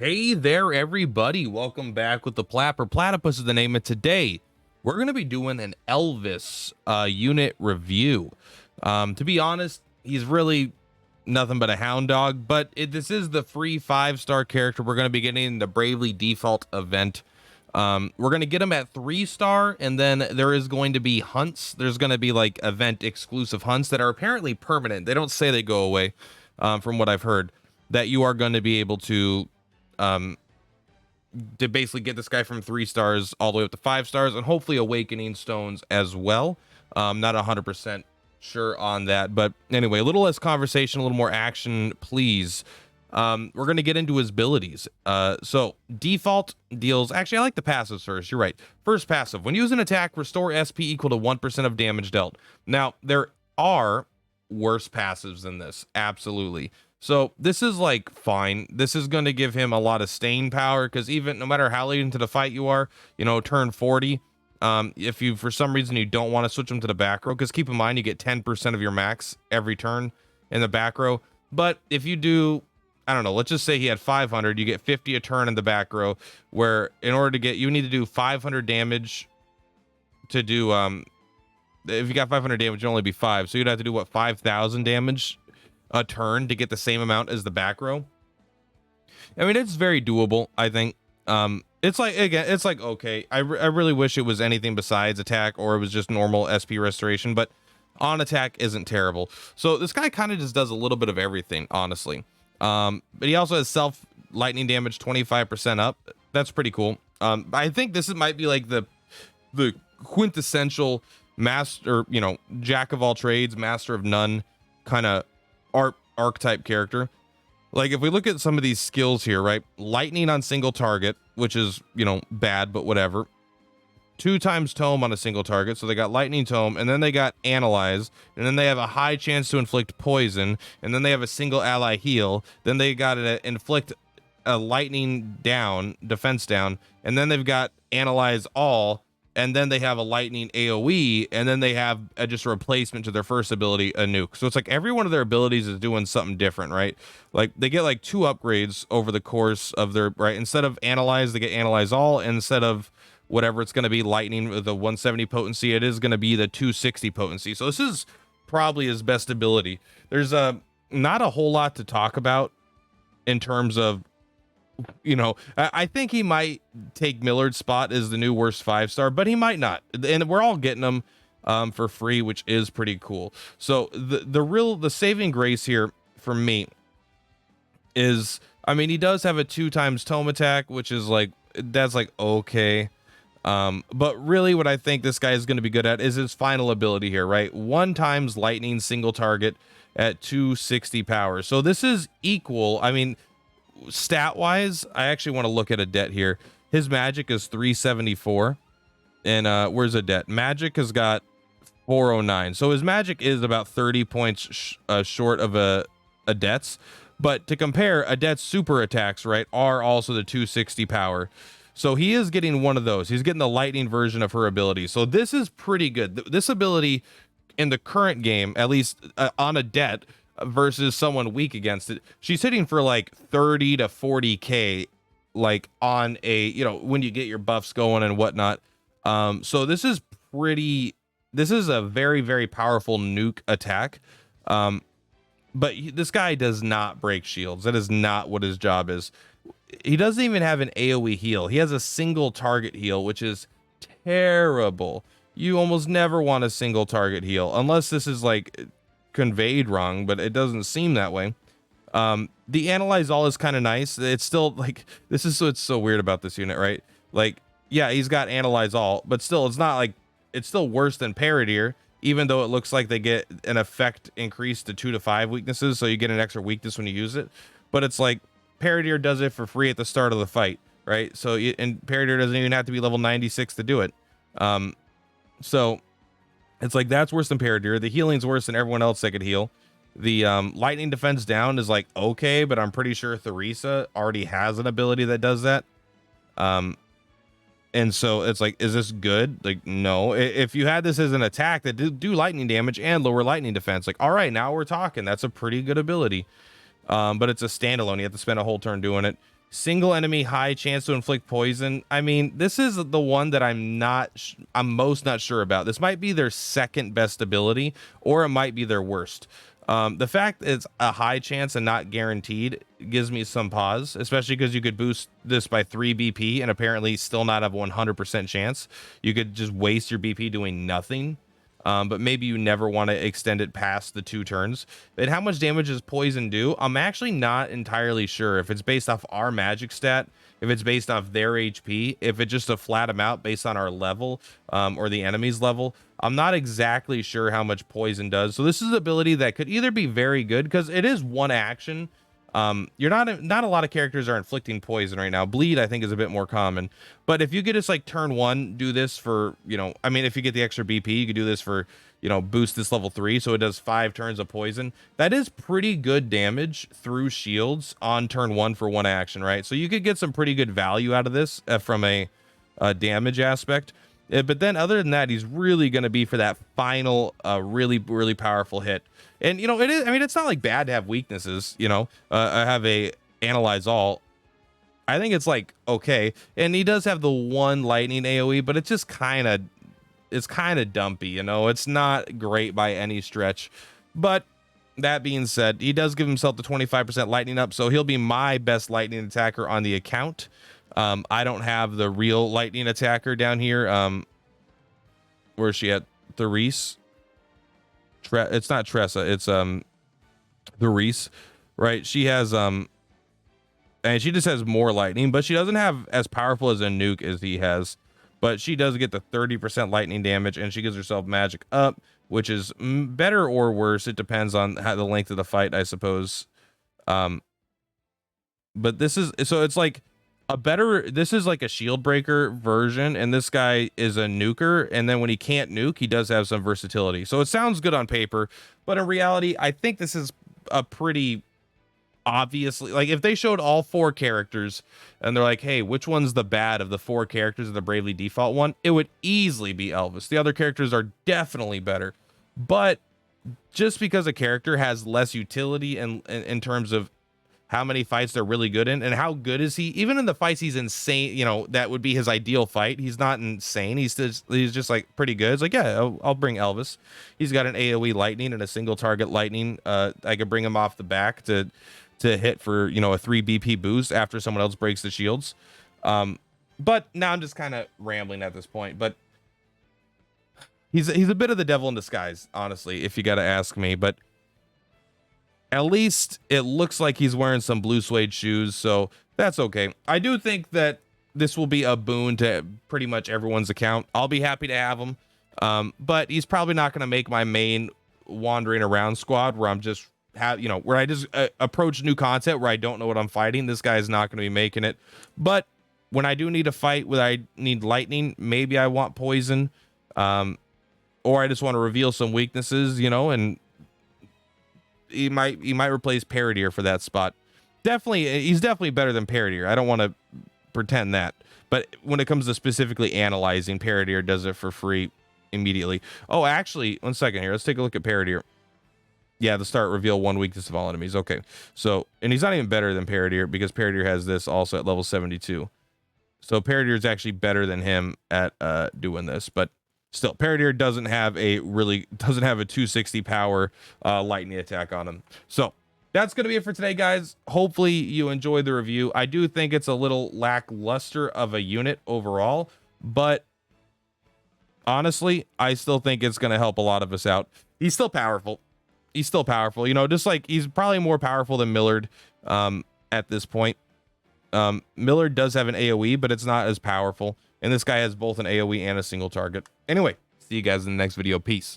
Hey there, everybody. Welcome back with the Purplatypus is the name of today. We're going to be doing an Elvis unit review. To be honest, he's really nothing but a hound dog, but this is the free 5-star character we're going to be getting in the Bravely Default event. We're going to get him at 3-star, and then there is going to be hunts. There's going to be like event exclusive hunts that are apparently permanent. They don't say they go away, from what I've heard, that you are going to be able to basically get this guy from 3 stars all the way up to 5 stars, and hopefully awakening stones as well. Not 100% sure on that, but anyway, a little less conversation, a little more action, please. We're going to get into his abilities. So default deals, actually I like the passives first. You're right. First passive, when using attack, restore SP equal to 1% of damage dealt. Now there are worse passives than this, absolutely. So this is like fine. This is going to give him a lot of staying power, because even no matter how late into the fight you are, turn 40, if you for some reason you don't want to switch him to the back row, because keep in mind you get 10% of your max every turn in the back row. But if you do, I don't know, let's just say he had 500, you get 50 a turn in the back row, where in order to get, you need to do 500 damage to do, if you got 500 damage, it'd only be 5. So you'd have to do what, 5,000 damage a turn to get the same amount as the back row. I mean, it's very doable, I think. It's like, again, it's like, okay, I really wish it was anything besides attack, or it was just normal SP restoration, but on attack isn't terrible. So this guy kind of just does a little bit of everything, honestly. But he also has self lightning damage 25% up. That's pretty cool. I think this might be like the quintessential master, jack of all trades, master of none kind of archetype character. Like if we look at some of these skills here, right? Lightning on single target, which is, bad, but whatever. 2 times tome on a single target, so they got lightning tome, and then they got analyze, and then they have a high chance to inflict poison, and then they have a single ally heal, then they got to inflict a lightning down, defense down, and then they've got analyze all, and then they have a lightning AoE, and then they have just a replacement to their first ability, a nuke. So it's like every one of their abilities is doing something different, right? Like they get like 2 upgrades over the course of their, right? Instead of analyze, they get analyze all. Instead of whatever it's going to be, lightning with the 170 potency, it is going to be the 260 potency. So this is probably his best ability. There's not a whole lot to talk about in terms of, I think he might take Millard's spot as the new worst 5-star, but he might not. And we're all getting him for free, which is pretty cool. So the saving grace here for me is, I mean, he does have a 2 times tome attack, which is like, that's like, okay. But really what I think this guy is going to be good at is his final ability here, right? 1 times lightning single target at 260 power. So this is equal. I mean, stat wise, I actually want to look at a debt here. His magic is 374, and where's a debt? Magic has got 409. So his magic is about 30 points short of a debt's. But to compare, a debt's super attacks, right, are also the 260 power. So he is getting one of those. He's getting the lightning version of her ability. So this is pretty good. This ability in the current game, at least on a debt versus someone weak against it, she's hitting for like 30 to 40k, like on a, when you get your buffs going and whatnot. So this is a very, very powerful nuke attack. But this guy does not break shields. That is not what his job is. He doesn't even have an AoE heal. He has a single target heal, which is terrible. You almost never want a single target heal, unless this is like conveyed wrong, but it doesn't seem that way. The analyze all is kind of nice. It's still like, it's so weird about this unit, right? Like, yeah, he's got analyze all, but still, it's not like, it's still worse than Paradeer, even though it looks like they get an effect increase to 2 to 5 weaknesses, so you get an extra weakness when you use it. But it's like, Paradeer does it for free at the start of the fight, right? So, and Paradeer doesn't even have to be level 96 to do it. So it's like, that's worse than Paradeer. The healing's worse than everyone else that could heal. The lightning defense down is like, okay, but I'm pretty sure Theresa already has an ability that does that. And so it's like, is this good? Like, no. If you had this as an attack that do lightning damage and lower lightning defense, like, all right, now we're talking. That's a pretty good ability. but it's a standalone. You have to spend a whole turn doing it. Single enemy, high chance to inflict poison. I mean, this is the one that I'm most not sure about. This might be their second best ability, or it might be their worst. The fact it's a high chance and not guaranteed gives me some pause, especially because you could boost this by 3 BP and apparently still not have 100% chance. You could just waste your BP doing nothing. But maybe you never want to extend it past the 2 turns. And how much damage does poison do? I'm actually not entirely sure if it's based off our magic stat, if it's based off their HP, if it's just a flat amount based on our level, or the enemy's level. I'm not exactly sure how much poison does. So this is an ability that could either be very good because it is one action. You're not a lot of characters are inflicting poison right now. Bleed, I think, is a bit more common, but if you could just like turn 1, do this for, I mean, if you get the extra BP, you could do this for, boost this level 3. So it does 5 turns of poison. That is pretty good damage through shields on turn 1 for 1 action, right? So you could get some pretty good value out of this from a damage aspect. But then other than that, he's really going to be for that final, really, really powerful hit. And, it is, I mean, it's not like bad to have weaknesses, I have a analyze all. I think it's like, okay. And he does have the 1 lightning AoE, but it's just it's kind of dumpy, it's not great by any stretch. But that being said, he does give himself the 25% lightning up. So he'll be my best lightning attacker on the account. I don't have the real lightning attacker down here. Where's she at? Therese. It's not Tressa. It's Therese, right? She has and she just has more lightning, but she doesn't have as powerful as a nuke as he has. But she does get the 30% lightning damage, and she gives herself magic up, which is better or worse. It depends on the length of the fight, I suppose. But this is so it's like this is like a shield breaker version, and this guy is a nuker, and then when he can't nuke, he does have some versatility. So it sounds good on paper, but in reality, I think this is a pretty obviously, like, if they showed all 4 characters and they're like, hey, which one's the bad of the 4 characters of the Bravely Default one, it would easily be Elvis. The other characters are definitely better, but just because a character has less utility in terms of how many fights they're really good in, and how good is he? Even in the fights he's insane, that would be his ideal fight. He's not insane. He's just like pretty good. It's like, yeah, I'll bring Elvis. He's got an AoE lightning and a single target lightning. I could bring him off the back to hit for, a 3 BP boost after someone else breaks the shields. But now I'm just kind of rambling at this point, but he's a bit of the devil in disguise, honestly, if you got to ask me. But at least it looks like he's wearing some blue suede shoes, so that's okay. I do think that this will be a boon to pretty much everyone's account. I'll be happy to have him, but he's probably not going to make my main wandering around squad where I'm just where I just approach new content where I don't know what I'm fighting. This guy is not going to be making it. But when I do need a fight where I need lightning, maybe I want poison, or I just want to reveal some weaknesses, and he might replace Paradier for that spot. He's definitely better than Paradier. I don't want to pretend that, but when it comes to specifically analyzing, Paradier does it for free immediately. Oh, actually, 1 second here. Let's take a look at Paradier. Yeah, the start reveal 1 weakness of all enemies. Okay, so, and he's not even better than Paradier because Paradier has this also at level 72. So Paradier is actually better than him at doing this, but still, Paradier doesn't have a 260 power lightning attack on him. So that's going to be it for today, guys. Hopefully you enjoyed the review. I do think it's a little lackluster of a unit overall, but honestly, I still think it's going to help a lot of us out. He's still powerful. Just like he's probably more powerful than Millard at this point. Millard does have an AoE, but it's not as powerful. And this guy has both an AoE and a single target. Anyway, see you guys in the next video. Peace.